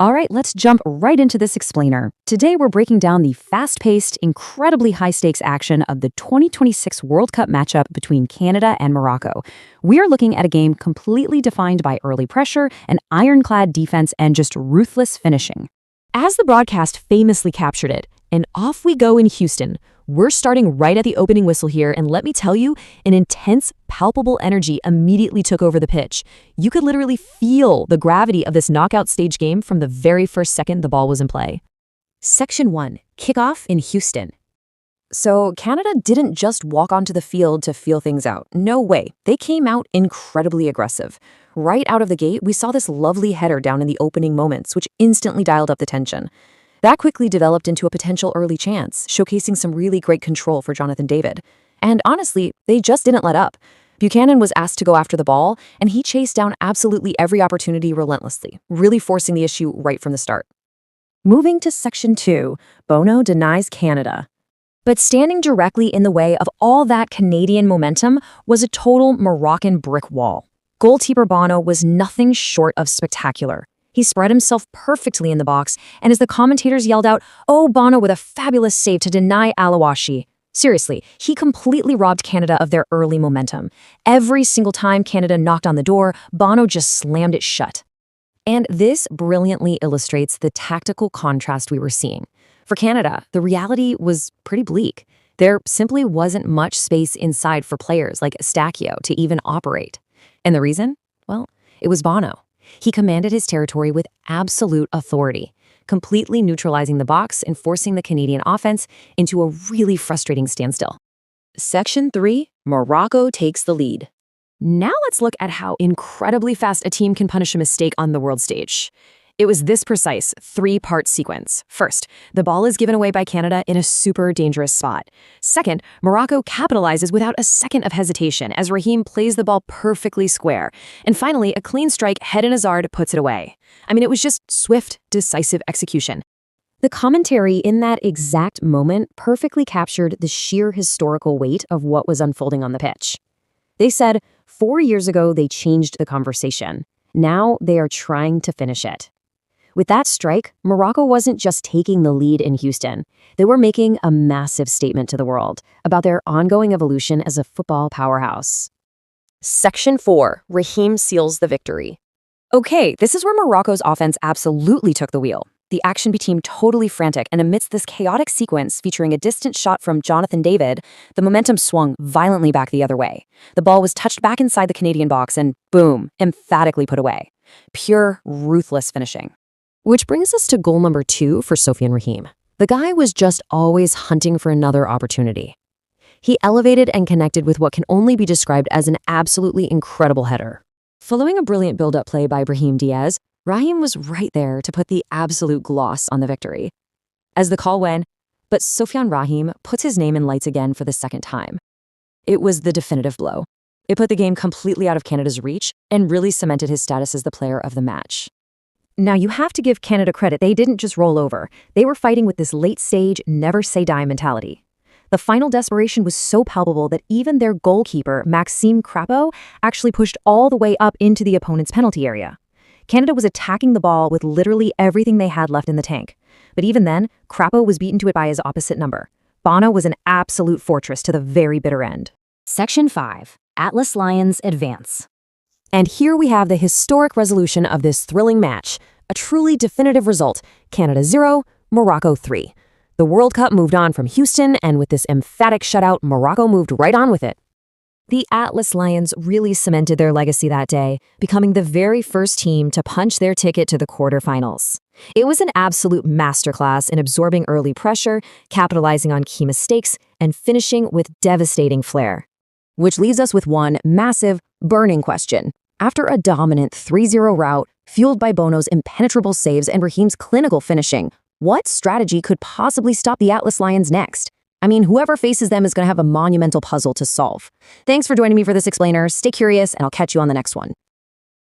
All right, let's jump right into this explainer. Today, we're breaking down the fast-paced, incredibly high-stakes action of the 2026 World Cup matchup between Canada and Morocco. We are looking at a game completely defined by early pressure, an ironclad defense, and just ruthless finishing. As the broadcast famously captured it, and off we go in Houston. We're starting right at the opening whistle here, and let me tell you, an intense, palpable energy immediately took over the pitch. You could literally feel the gravity of this knockout stage game from the very first second the ball was in play. Section 1. Kickoff in Houston. So Canada didn't just walk onto the field to feel things out. No way. They came out incredibly aggressive. Right out of the gate, we saw this lovely header down in the opening moments, which instantly dialed up the tension. That quickly developed into a potential early chance, showcasing some really great control for Jonathan David. And honestly, they just didn't let up. Buchanan was asked to go after the ball, and he chased down absolutely every opportunity relentlessly, really forcing the issue right from the start. Moving to Section 2, Bono denies Canada. But standing directly in the way of all that Canadian momentum was a total Moroccan brick wall. Goalkeeper Bono was nothing short of spectacular. He spread himself perfectly in the box, and as the commentators yelled out, "Oh, Bono with a fabulous save to deny Alawashi." Seriously, he completely robbed Canada of their early momentum. Every single time Canada knocked on the door, Bono just slammed it shut. And this brilliantly illustrates the tactical contrast we were seeing. For Canada, the reality was pretty bleak. There simply wasn't much space inside for players like Eustáquio to even operate. And the reason? Well, it was Bono. He commanded his territory with absolute authority, completely neutralizing the box and forcing the Canadian offense into a really frustrating standstill. Section 3, Morocco takes the lead. Now let's look at how incredibly fast a team can punish a mistake on the world stage. It was this precise three-part sequence. First, the ball is given away by Canada in a super dangerous spot. Second, Morocco capitalizes without a second of hesitation as Raheem plays the ball perfectly square. And finally, a clean strike head in Hazard puts it away. I mean, it was just swift, decisive execution. The commentary in that exact moment perfectly captured the sheer historical weight of what was unfolding on the pitch. They said, 4 years ago, they changed the conversation. Now they are trying to finish it. With that strike, Morocco wasn't just taking the lead in Houston. They were making a massive statement to the world about their ongoing evolution as a football powerhouse. Section 4. Raheem seals the victory. Okay, this is where Morocco's offense absolutely took the wheel. The action became totally frantic, and amidst this chaotic sequence featuring a distant shot from Jonathan David, the momentum swung violently back the other way. The ball was touched back inside the Canadian box and, boom, emphatically put away. Pure, ruthless finishing. Which brings us to goal number 2 for Sofiane Raheem. The guy was just always hunting for another opportunity. He elevated and connected with what can only be described as an absolutely incredible header. Following a brilliant build-up play by Brahim Diaz, Raheem was right there to put the absolute gloss on the victory. As the call went, but Sofiane Raheem puts his name in lights again for the second time. It was the definitive blow. It put the game completely out of Canada's reach and really cemented his status as the player of the match. Now, you have to give Canada credit. They didn't just roll over. They were fighting with this late-stage, never-say-die mentality. The final desperation was so palpable that even their goalkeeper, Maxime Crapeau, actually pushed all the way up into the opponent's penalty area. Canada was attacking the ball with literally everything they had left in the tank. But even then, Crapeau was beaten to it by his opposite number. Bono was an absolute fortress to the very bitter end. Section 5. Atlas Lions advance. And here we have the historic resolution of this thrilling match, a truly definitive result, Canada 0, Morocco 3. The World Cup moved on from Houston, and with this emphatic shutout, Morocco moved right on with it. The Atlas Lions really cemented their legacy that day, becoming the very first team to punch their ticket to the quarterfinals. It was an absolute masterclass in absorbing early pressure, capitalizing on key mistakes, and finishing with devastating flair. Which leaves us with one massive, burning question. After a dominant 3-0 rout, fueled by Bono's impenetrable saves and Raheem's clinical finishing, what strategy could possibly stop the Atlas Lions next? I mean, whoever faces them is going to have a monumental puzzle to solve. Thanks for joining me for this explainer. Stay curious, and I'll catch you on the next one.